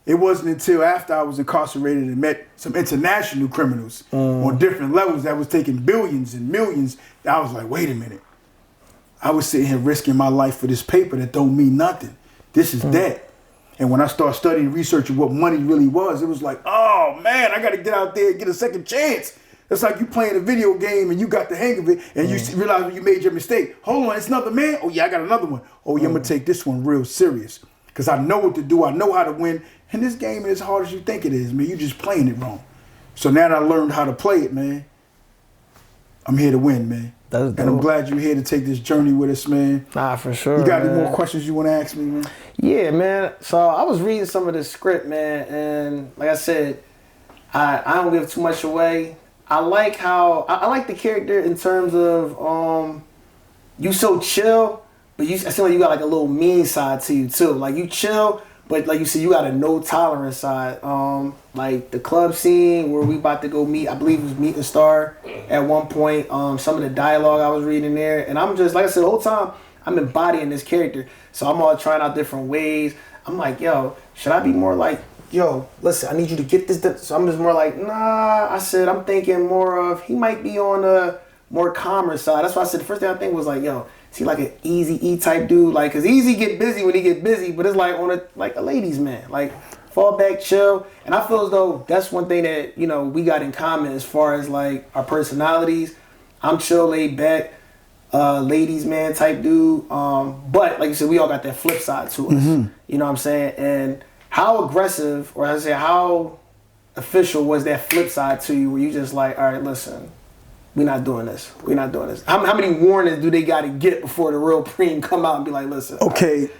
S3: It wasn't until after I was incarcerated and met some international criminals on different levels that was taking billions and millions, that I was like, wait a minute. I was sitting here risking my life for this paper that don't mean nothing. This is dead. And when I started studying and researching what money really was, it was like, oh man, I gotta get out there and get a second chance. It's like you playing a video game and you got the hang of it and you realize when you made your mistake. Hold on, it's another man? Oh yeah, I got another one. Oh yeah, I'm gonna take this one real serious. Because I know what to do, I know how to win. And this game ain't as hard as you think it is, man. You just playing it wrong. So now that I learned how to play it, man, I'm here to win, man. And I'm glad you're here to take this journey with us, man.
S5: Nah, for sure.
S3: You got any more questions you want to ask me, man?
S5: Yeah, man. So I was reading some of the script, man, and like I said, I don't give too much away. I like how I like the character in terms of you so chill, but I feel like you got like a little mean side to you too. Like you chill, but like you said, you got a no tolerance side. Like the club scene where we about to go meet, I believe it was Meet the Star at one point. Some of the dialogue I was reading there, and I'm just like I said the whole time, I'm embodying this character. So I'm all trying out different ways. I'm like, yo, should I be more like, yo, listen, I need you to get this. So I'm just more like, nah. I said I'm thinking more of he might be on a more calmer side. That's why I said the first thing I think was like, yo, is he like an Easy E type dude? Like, cause Easy get busy when he get busy, but it's like on a ladies man, like fall back, chill. And I feel as though that's one thing that we got in common as far as like our personalities. I'm chill, laid back, ladies man type dude. But like you said, we all got that flip side to us. You know what I'm saying? And how aggressive, or I say how official was that flip side to you? Where you just like, all right, listen, we're not doing this. We're not doing this. How many warnings do they got to get before the real Preme come out and be like, listen?
S3: Okay,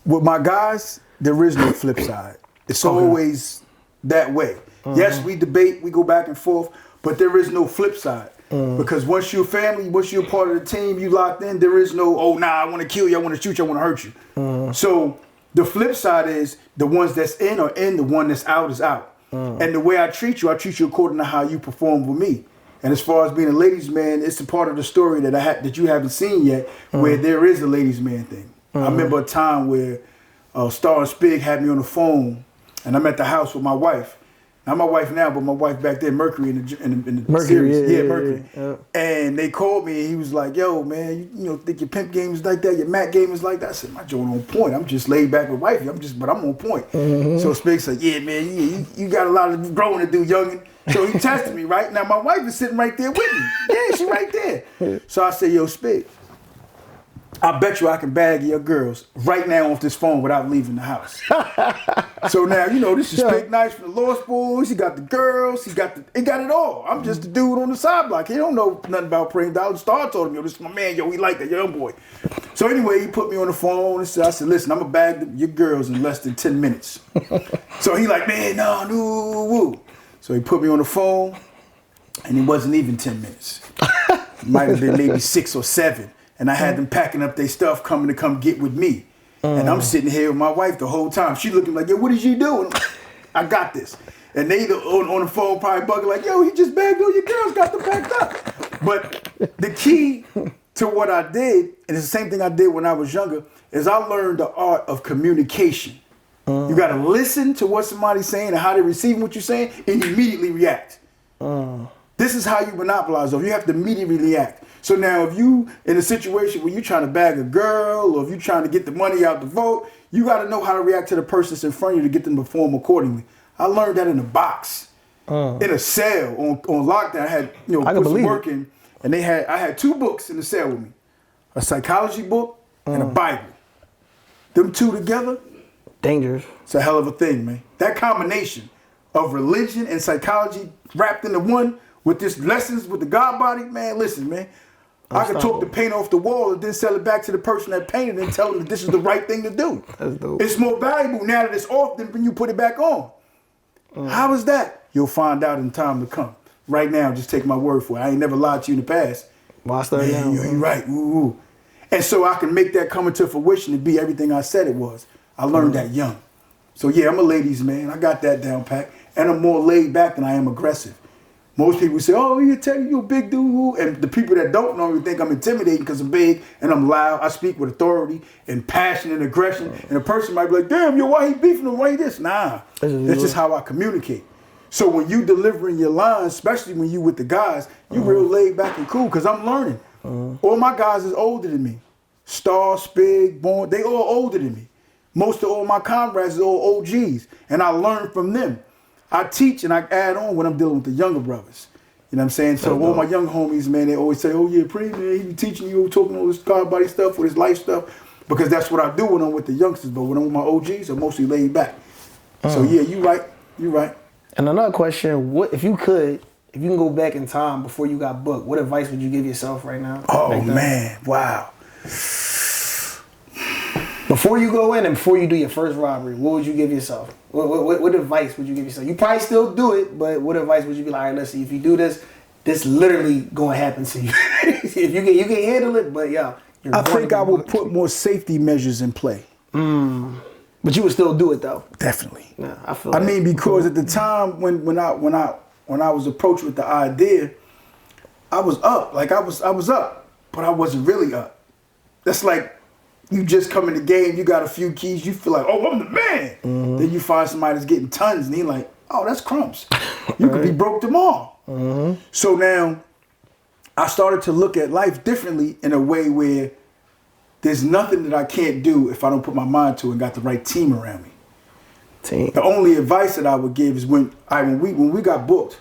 S3: with my guys, there is no flip side. It's always that way. Yes, we debate, we go back and forth, but there is no flip side. Because once you're family, once you're part of the team, you locked in, there is no, oh, nah, I want to kill you, I want to shoot you, I want to hurt you. So the flip side is the ones that's in are in, the one that's out is out. And the way I treat you according to how you perform with me. And as far as being a ladies' man, it's a part of the story that that you haven't seen yet, where there is a ladies' man thing. I remember a time where Star and Spig had me on the phone, and I'm at the house with my wife. Not my wife now, but my wife back then, Mercury in the
S5: Mercury,
S3: series.
S5: yeah,
S3: Mercury.
S5: Yeah.
S3: And they called me, and he was like, yo, man, you know, think your pimp game is like that, your Mac game is like that? I said, my joint on point. I'm just laid back with wifey. But I'm on point. So Spig said, yeah, man, you got a lot of growing to do, youngin'. So he tested me, right? Now, my wife is sitting right there with me. Yeah, she right there. So I said, yo, Spig, I bet you I can bag your girls right now off this phone without leaving the house. So now, you know, this is Spig Nice from the Lost Boys. He got the girls. He got it all. I'm just the dude on the side block. He don't know nothing about Preme. Dollar. Star told him, yo, this is my man. Yo, he like that young boy. So anyway, he put me on the phone. And so I said, listen, I'm going to bag your girls in less than 10 minutes. So he like, man, no, woo. So he put me on the phone, and it wasn't even 10 minutes. It might have been maybe 6 or 7. And I had them packing up their stuff, coming to come get with me. And I'm sitting here with my wife the whole time. She looking like, yo, what did you do? And I got this. And they on the phone probably bugging like, yo, he just bagged all your girls, got them packed up. But the key to what I did, and it's the same thing I did when I was younger, is I learned the art of communication. You got to listen to what somebody's saying and how they're receiving what you're saying and immediately react. This is how you monopolize those. You have to immediately react. So now if you in a situation where you're trying to bag a girl or if you're trying to get the money out the vote, you got to know how to react to the person that's in front of you to get them to perform accordingly. I learned that in a box, in a cell on lockdown. I had put some work in, and I had 2 books in the cell with me, a psychology book and a Bible. Them 2 together,
S5: dangerous.
S3: It's a hell of a thing, man. That combination of religion and psychology wrapped into one with this lessons with the God body, man. Listen, man. I can talk the paint off the wall and then sell it back to the person that painted and tell them that this is the right thing to do.
S5: That's dope.
S3: It's more valuable now that it's off than when you put it back on. How is that? You'll find out in time to come. Right now, just take my word for it. I ain't never lied to you in the past.
S5: Well, I started
S3: man, you're right. Ooh. And so I can make that come into fruition and be everything I said it was. I learned that young. So yeah, I'm a ladies man. I got that down pat. And I'm more laid back than I am aggressive. Most people say, oh, you a big dude. And the people that don't know me think I'm intimidating because I'm big and I'm loud. I speak with authority and passion and aggression. And a person might be like, damn, yo, why he beefing him? Why he this? Nah, that's just how I communicate. So when you delivering your lines, especially when you with the guys, you real laid back and cool because I'm learning. All my guys is older than me. Star, Spig, Born, they all older than me. Most of all my comrades is all OGs. And I learn from them. I teach and I add on when I'm dealing with the younger brothers. You know what I'm saying? So all my young homies, man, they always say, oh yeah, Preme, man, he be teaching you, talking all this God body stuff, with his life stuff. Because that's what I do when I'm with the youngsters. But when I'm with my OGs, I'm mostly laid back. So yeah, you right.
S5: And another question, what if you can go back in time before you got booked, what advice would you give yourself right now?
S3: Oh man, wow.
S5: Before you go in and before you do your first robbery, what would you give yourself? What advice would you give yourself? You probably still do it, but what advice would you be like, all right, listen, if you do this, this literally gonna happen to you. If you can handle it, but yeah.
S3: I think I would put more safety measures in play.
S5: But you would still do it though.
S3: Definitely.
S5: Yeah,
S3: I mean, because at the time when I was approached with the idea, I was up. Like I was up, but I wasn't really up. That's like you just come in the game, you got a few keys, you feel like, oh, I'm the man. Then you find somebody that's getting tons, and he like, oh, that's crumbs. You could be broke tomorrow. So now I started to look at life differently in a way where there's nothing that I can't do if I don't put my mind to it and got the right team around me. The only advice that I would give is when we got booked,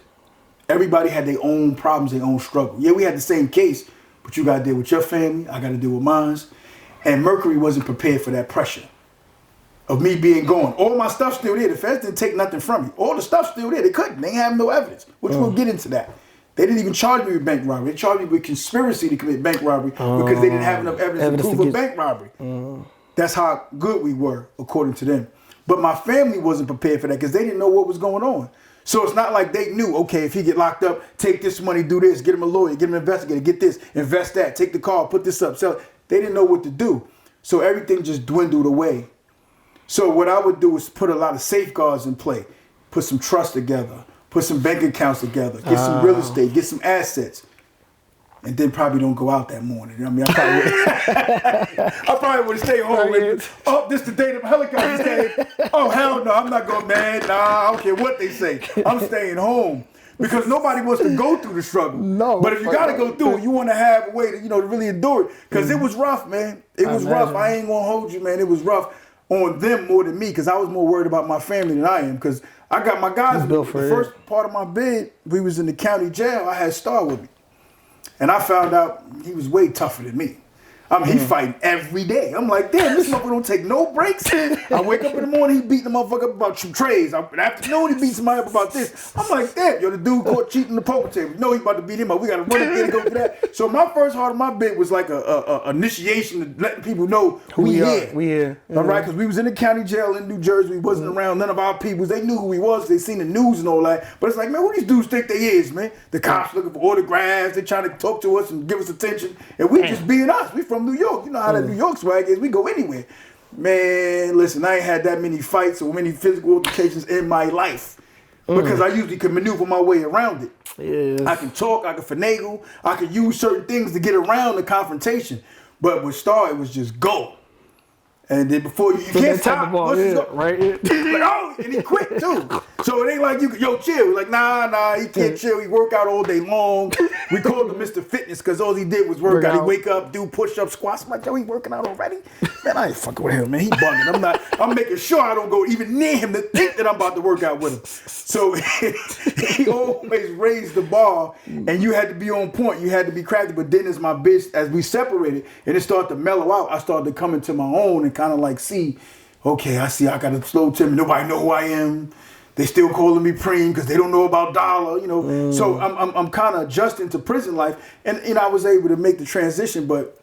S3: everybody had their own problems, their own struggle. Yeah, we had the same case, but you got to deal with your family. I got to deal with mine. And Mercury wasn't prepared for that pressure of me being gone. All my stuff still there. The feds didn't take nothing from me. All the stuff still there. They couldn't. They ain't have no evidence, which we'll get into that. They didn't even charge me with bank robbery. They charged me with conspiracy to commit bank robbery because they didn't have enough evidence to prove a bank robbery. That's how good we were, according to them. But my family wasn't prepared for that because they didn't know what was going on. So it's not like they knew, okay, if he get locked up, take this money, do this, get him a lawyer, get him an investigator, get this, invest that, take the car, put this up, sell it. They didn't know what to do. So everything just dwindled away. So what I would do is put a lot of safeguards in play, put some trust together, put some bank accounts together, get some real estate, get some assets, and then probably don't go out that morning. I mean, I probably would stay home. Oh, this the day the helicopter came. Oh, hell no, I'm not going, man. Nah, I don't care what they say. I'm staying home. Because nobody wants to go through the struggle.
S5: No.
S3: But if you got to go through it, you want to have a way to, to really endure it. Because it was rough, man. It was rough. I ain't going to hold you, man. It was rough on them more than me because I was more worried about my family than I am. Because I got my guys. The first part of my bid, we was in the county jail. I had Star with me. And I found out he was way tougher than me. I mean, he fighting every day. I'm like, damn, this motherfucker don't take no breaks. I wake up in the morning, he beat the motherfucker up about some trays. In the afternoon, he beat somebody up about this. I'm like, damn, the dude caught cheating the poker table. You know he about to beat him up. We got to run again and go for that. So my first part of my bid was like a initiation of letting people know we here.
S5: We here.
S3: All right, because we was in the county jail in New Jersey. We wasn't around none of our peoples. They knew who we was. They seen the news and all that. But it's like, man, who these dudes think they is, man? The cops looking for autographs. They trying to talk to us and give us attention. And we just being us. We from New York. You know how that New York swag is. We go anywhere. Man, listen, I ain't had that many fights or many physical altercations in my life because I usually can maneuver my way around it.
S5: Yes.
S3: I can talk, I can finagle, I can use certain things to get around the confrontation. But with Star, it was just go. And then before you can't stop,
S5: right?
S3: Like, oh, and he quit too. So it ain't like you, chill. Like, nah, he can't chill. He work out all day long. We called him Mr. Fitness because all he did was work out. He wake up, do push-ups, squats. I'm like, he working out already? Man, I ain't fucking with him, man. He bugging. I'm making sure I don't go even near him to think that I'm about to work out with him. So he always raised the bar, and you had to be on point. You had to be crafty. But then as we separated, and it started to mellow out, I started to come into my own and kind of like see, okay, I got to slow Tim. Nobody know who I am. They still calling me Preme because they don't know about Dolla, So I'm kind of adjusting to prison life, and I was able to make the transition. But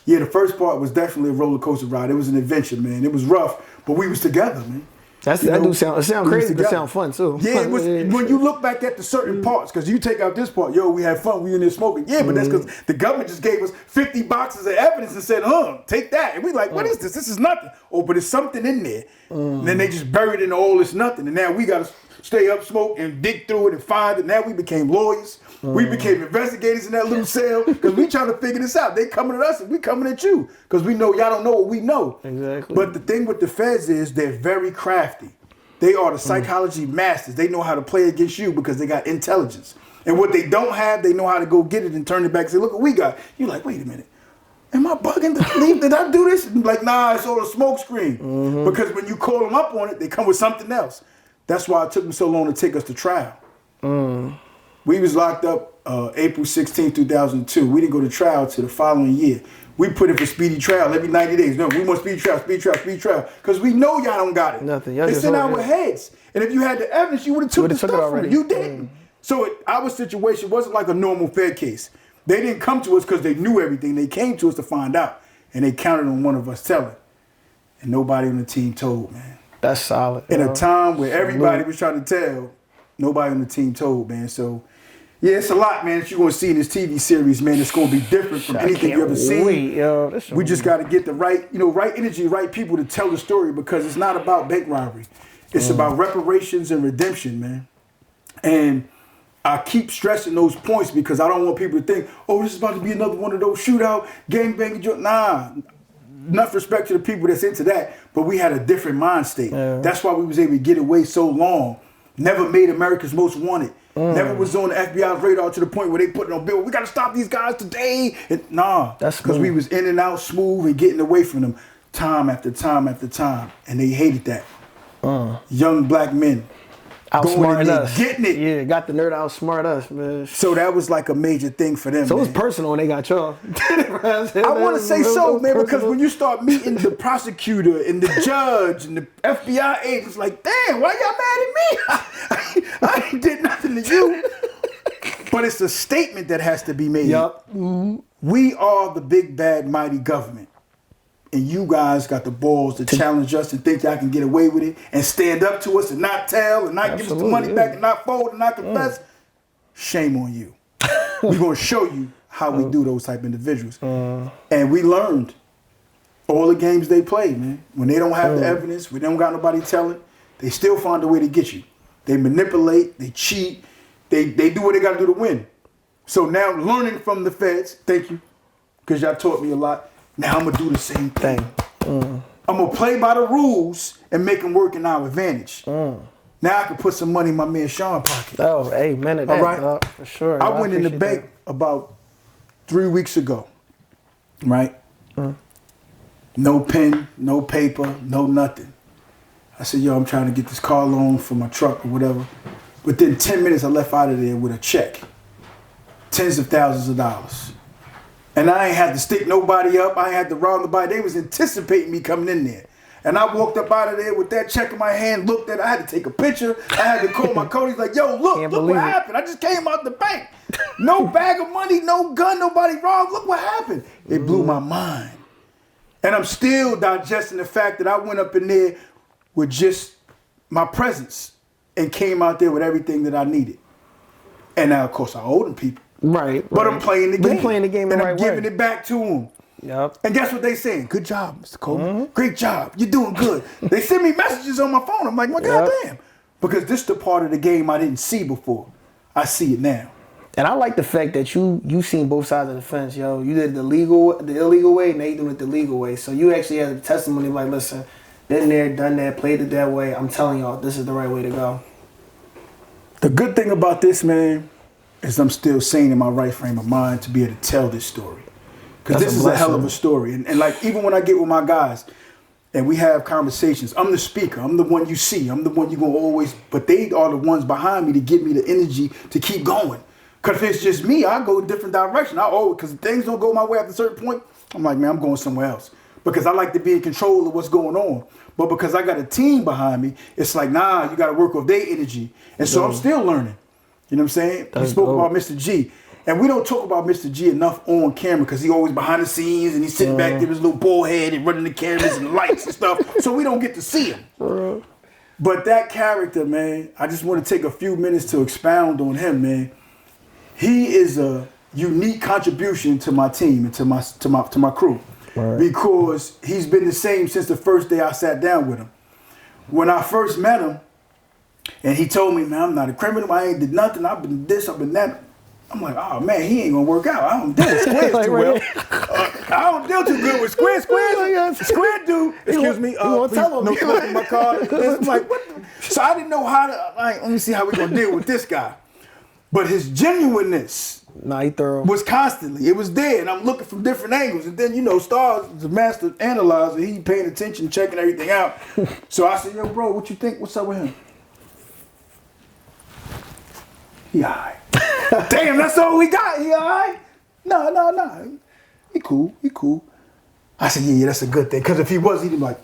S3: yeah, the first part was definitely a roller coaster ride. It was an adventure, man. It was rough, but we was together, man.
S5: That do sound crazy, but sound fun too.
S3: Yeah, it was when you look back at the certain parts, because you take out this part, we had fun, we in there smoking. Yeah, but that's because the government just gave us 50 boxes of evidence and said, take that. And we like, what is this? This is nothing. Oh, but there's something in there. And then they just buried it in all this nothing. And now we got to stay up, smoke, and dig through it and find it. Now we became lawyers. We became investigators in that little cell because we trying to figure this out. They coming at us and we coming at you because we know y'all don't know what we know.
S5: Exactly.
S3: But the thing with the feds is they're very crafty. They are the psychology masters. They know how to play against you because they got intelligence. And what they don't have, they know how to go get it and turn it back and say, look what we got. You're like, wait a minute. Am I bugging to believe? Did I do this? And like, nah, it's all a smoke screen. Because when you call them up on it, they come with something else. That's why it took them so long to take us to trial. We was locked up April 16, 2002. We didn't go to trial till the following year. We put in for speedy trial every 90 days. No, we want speedy trial. Because we know y'all don't got it.
S5: Nothing.
S3: It's in our heads. And if you had the evidence, you would have took the stuff from it. You didn't. So our situation wasn't like a normal Fed case. They didn't come to us because they knew everything. They came to us to find out. And they counted on one of us telling. And nobody on the team told, man.
S5: That's solid.
S3: In a time where everybody was trying to tell, nobody on the team told, man. So, yeah, it's a lot, man, that you're going to see in this TV series, man. It's going to be different from anything you ever seen. We just got to get the right energy, right people to tell the story because it's not about bank robbery. It's about reparations and redemption, man. And I keep stressing those points because I don't want people to think, this is about to be another one of those shootout, gangbanging. Nah, enough respect to the people that's into that, but we had a different mind state. That's why we was able to get away so long. Never made America's Most Wanted. Never was on the FBI's radar to the point where they put it on bill. We got to stop these guys today. That's because we was in and out smooth and getting away from them time after time after time. And they hated that. Young black men.
S5: outsmarting us.
S3: Getting it.
S5: Yeah, got the nerd to outsmart us, man.
S3: So that was like a major thing for them.
S5: So it was
S3: man.
S5: personal when they got y'all.
S3: I want to say so, man, because when you start meeting the prosecutor and the judge and the FBI agents, like, damn, why y'all mad at me? I ain't did nothing to you. But it's a statement that has to be made.
S5: Yup.
S3: We are the big, bad, mighty government. And you guys got the balls to challenge us and think y'all can get away with it and stand up to us and not tell and not give us the money back and not fold and not confess. Shame on you. We're going to show you how we do those type of individuals. And we learned all the games they play, man. When they don't have the evidence, when they don't got nobody telling, they still find a way to get you. They manipulate, they cheat, they do what they got to do to win. So now learning from the feds, thank you, because y'all taught me a lot. Now I'm going to do the same thing. I'm going to play by the rules and make them work in our advantage. Now I can put some money in my man Sean's pocket.
S5: Oh, amen to that,
S3: all right?
S5: for sure.
S3: I went in the bank about 3 weeks ago, right? No pen, no paper, no nothing. I said, yo, I'm trying to get this car loan for my truck or whatever. Within 10 minutes, I left out of there with a check. Tens of thousands of dollars. And I ain't had to stick nobody up. I ain't had to rob nobody. They was anticipating me coming in there. And I walked up out of there with that check in my hand, looked at it. I had to take a picture. I had to call my code. He's like, yo, look what happened. I just came out the bank. No bag of money, no gun, nobody robbed. Look what happened. It blew my mind. And I'm still digesting the fact that I went up in there with just my presence and came out there with everything that I needed. And now, of course, I owe them people.
S5: Right.
S3: But I'm playing the game.
S5: Playing the game the
S3: and
S5: right
S3: I'm giving it back to them.
S5: Yep.
S3: And guess what they saying? Good job, Mr. Coleman. Great job. You're doing good. They send me messages on my phone. I'm like, well, goddamn. Because this is the part of the game I didn't see before. I see it now.
S5: And I like the fact that you seen both sides of the fence, yo. You did the illegal way, and they doing it the legal way. So you actually have a testimony like, listen, been there, done that, played it that way. I'm telling y'all, this is the right way to go.
S3: The good thing about this, man, is I'm still sane in my right frame of mind to be able to tell this story. Because this is a hell of a story. And like, even when I get with my guys and we have conversations, I'm the speaker. I'm the one you see. I'm the one you're going to always, but they are the ones behind me to give me the energy to keep going. Because if it's just me, I go a different direction. Because things don't go my way at a certain point, I'm like, man, I'm going somewhere else. Because I like to be in control of what's going on. But because I got a team behind me, it's like, nah, you got to work off their energy. And so I'm still learning. You know what I'm saying? You spoke about Mr. G. And we don't talk about Mr. G enough on camera because he's always behind the scenes and he's sitting back there with his little bald head and running the cameras and the lights and stuff. So we don't get to see him. But that character, man, I just want to take a few minutes to expound on him, man. He is a unique contribution to my team and to my crew. Right. Because he's been the same since the first day I sat down with him. When I first met him, and he told me, man, I'm not a criminal. I ain't did nothing. I've been this, I've been that. I'm like, oh, man, he ain't going to work out. I don't deal with squares too well. I don't deal too good with squares. Square dude, excuse me. Please, no smoke in my car. I'm like, what the? So I didn't know how to, let me see how we're going to deal with this guy. But his genuineness was constantly, it was there. And I'm looking from different angles. And then, Star's the master analyzer. He paying attention, checking everything out. So I said, yo, bro, what you think? What's up with him? He all right. Damn, that's all we got. He all right? No. He cool. I said, yeah, that's a good thing. Because if he was, he'd be like,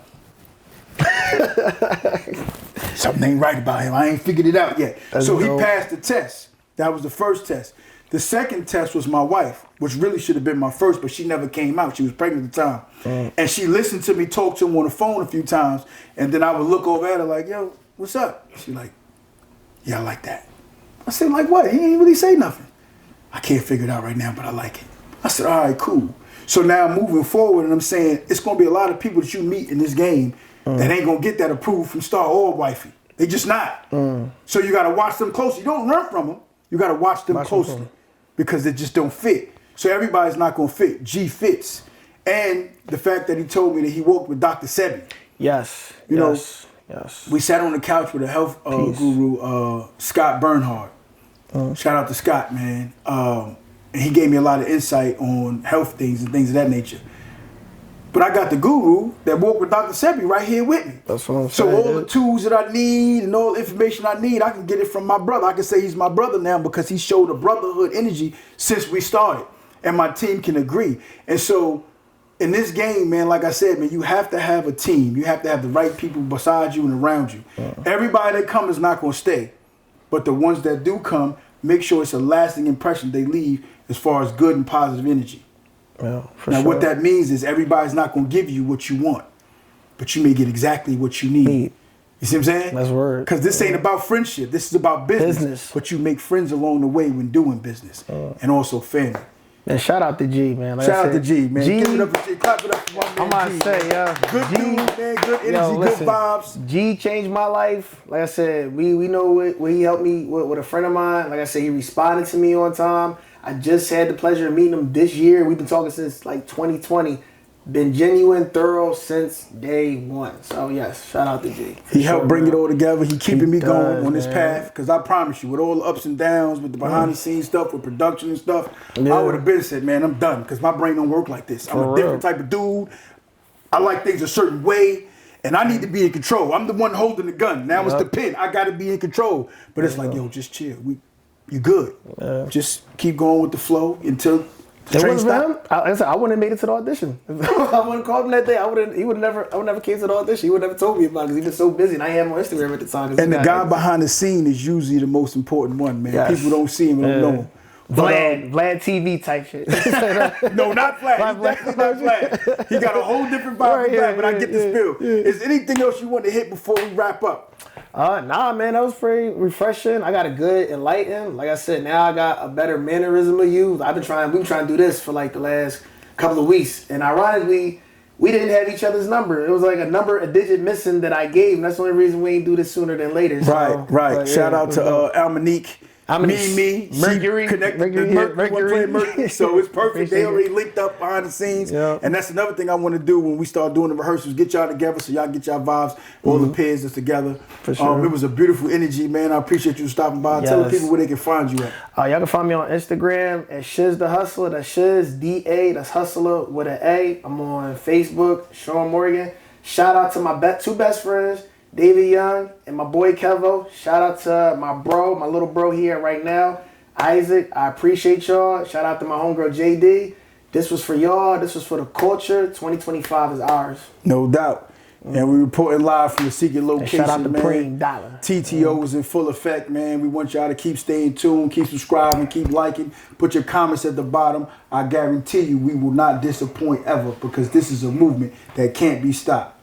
S3: something ain't right about him. I ain't figured it out yet. So he passed the test. That was the first test. The second test was my wife, which really should have been my first, but she never came out. She was pregnant at the time. And she listened to me talk to him on the phone a few times. And then I would look over at her like, yo, what's up? She like, yeah, I like that. I said, like what? He ain't really say nothing. I can't figure it out right now, but I like it. I said, all right, cool. So now moving forward, and I'm saying, it's going to be a lot of people that you meet in this game that ain't going to get that approval from Star or Wifey. They just not. So you got to watch them closely. You don't run from them. You got to watch them closely because they just don't fit. So everybody's not going to fit. G fits. And the fact that he told me that he worked with Dr. Sebi.
S5: Yes.
S3: Yes. We sat on the couch with a health guru, Scott Bernhard. Shout out to Scott, man. And he gave me a lot of insight on health things and things of that nature. But I got the guru that walked with Dr. Sebi right here with me.
S5: That's what I'm
S3: So
S5: saying.
S3: all the tools that I need and all the information I need, I can get it from my brother. I can say he's my brother now because he showed a brotherhood energy since we started. And my team can agree. And so in this game, man, like I said, man, you have to have a team. You have to have the right people beside you and around you. Everybody that comes is not going to stay. But the ones that do come, make sure it's a lasting impression they leave as far as good and positive energy.
S5: Yeah, for
S3: Now,
S5: sure.
S3: what that means is everybody's not going to give you what you want, but you may get exactly what you need. You see what I'm saying?
S5: That's word.
S3: Because this ain't about friendship. This is about business. But you make friends along the way when doing business, and also family.
S5: And shout out to G, man. Like
S3: Shout
S5: I
S3: out
S5: said,
S3: to G, man.
S5: G,
S3: Give it up for G. Clap it up for my man.
S5: I'm about to
S3: G,
S5: say,
S3: man.
S5: yeah.
S3: Good
S5: G,
S3: dude, man. Good energy,
S5: yo, listen,
S3: good vibes.
S5: G changed my life. Like I said, we know what he helped me with a friend of mine. Like I said, he responded to me on time. I just had the pleasure of meeting him this year. We've been talking since like 2020. Been genuine, thorough since day one. So yes, shout out to G.
S3: He helped bring it all together. He keeping me going
S5: does,
S3: on this
S5: man.
S3: path. Because I promise you, with all the ups and downs, with the behind the scenes stuff, with production and stuff, I would have been said, man, I'm done. Because my brain don't work like this. I'm
S5: For
S3: a different
S5: real.
S3: type of dude. I like things a certain way. And I need to be in control. I'm the one holding the gun. Now it's the pin. I got to be in control. But it's like, yo, just chill. You good. Just keep going with the flow until the
S5: It
S3: train
S5: wasn't
S3: stops.
S5: him. I said I wouldn't have made it to the audition. I wouldn't call him that day. I would never came to the audition. He would never told me about it because he was so busy. And I had him on Instagram at the time.
S3: And the guy behind the scene is usually the most important one, man.
S5: Yes.
S3: People don't see him and don't know him. But,
S5: Vlad TV type shit.
S3: no, not Vlad. He's definitely not Vlad. He got a whole different vibe from Vlad, but I get the spill. Is there anything else you want to hit before we wrap up?
S5: Nah, man, that was pretty refreshing. I got a good enlightened. Like I said, now I got a better mannerism of you. We've been trying to do this for like the last couple of weeks. And ironically, we didn't have each other's number. It was like a digit missing that I gave. And that's the only reason we ain't do this sooner than later. So,
S3: Right.
S5: but,
S3: Shout
S5: yeah,
S3: out to Almonique. Me,
S5: Mercury,
S3: she connected
S5: Mercury.
S3: Mercury. So it's perfect. They already linked up behind the scenes.
S5: Yeah.
S3: And that's another thing I want to do when we start doing the rehearsals. Get y'all together so y'all get y'all vibes. All the pairs that's together.
S5: For sure.
S3: It was a beautiful energy, man. I appreciate you stopping by. Tell the
S5: Yes.
S3: people where they can find you at.
S5: Y'all can find me on Instagram at Shiz the Hustler. That's Shiz, D-A, that's Hustler with an A. I'm on Facebook, Sean Morgan. Shout out to my two best friends, David Young and my boy Kevo. Shout out to my little bro here right now, Isaac. I appreciate y'all. Shout out to my homegirl JD. This was for y'all. This was for the culture. 2025 is ours.
S3: No doubt. And we reporting live from the secret location,
S5: shout out to
S3: man.
S5: Preme, Dolla.
S3: TTO is in full effect, man. We want y'all to keep staying tuned, keep subscribing, keep liking. Put your comments at the bottom. I guarantee you we will not disappoint ever because this is a movement that can't be stopped.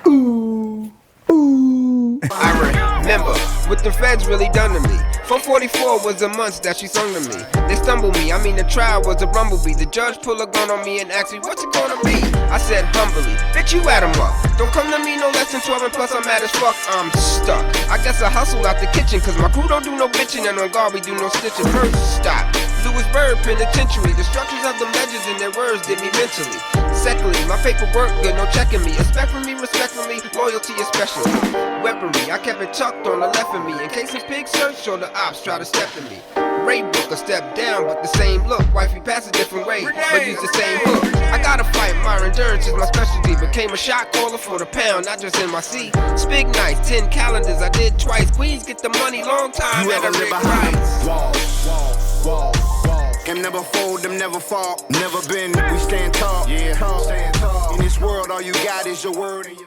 S3: Ooh, ooh.
S1: I remember what the feds really done to me. 444 was the months that she sung to me. They stumbled me, I mean the trial was a rumblebee. The judge pulled a gun on me and asked me, what's it gonna be? I said humbly, bitch you add 'em up. Don't come to me no less than 12 and plus I'm mad as fuck, I'm stuck. I guess I hustle out the kitchen cause my crew don't do no bitching and on guard we do no stitching. First stop, Lewisburg Penitentiary. The structures of the legends and their words did me mentally. Secondly, my paperwork good, no checking me. Expect from me, respect from me, loyalty especially. Weaponry, I kept it tucked on the left of me in case a pig search or the ops try to step to me. Ray book a step down, but the same look. Wifey pass a different way, but use the same hook. I gotta fight, my endurance is my specialty. Became a shot caller for the pound, not just in my seat. Spig nights, 10 calendars, I did twice. Queens get the money, long time.
S2: You
S1: at
S2: ever
S1: a
S2: live
S1: Rick
S2: behind
S1: Rice.
S2: walls? Them never fold, them never fall. Never been, we stand tall. Yeah, stand tall. In this world, all you got is your word and your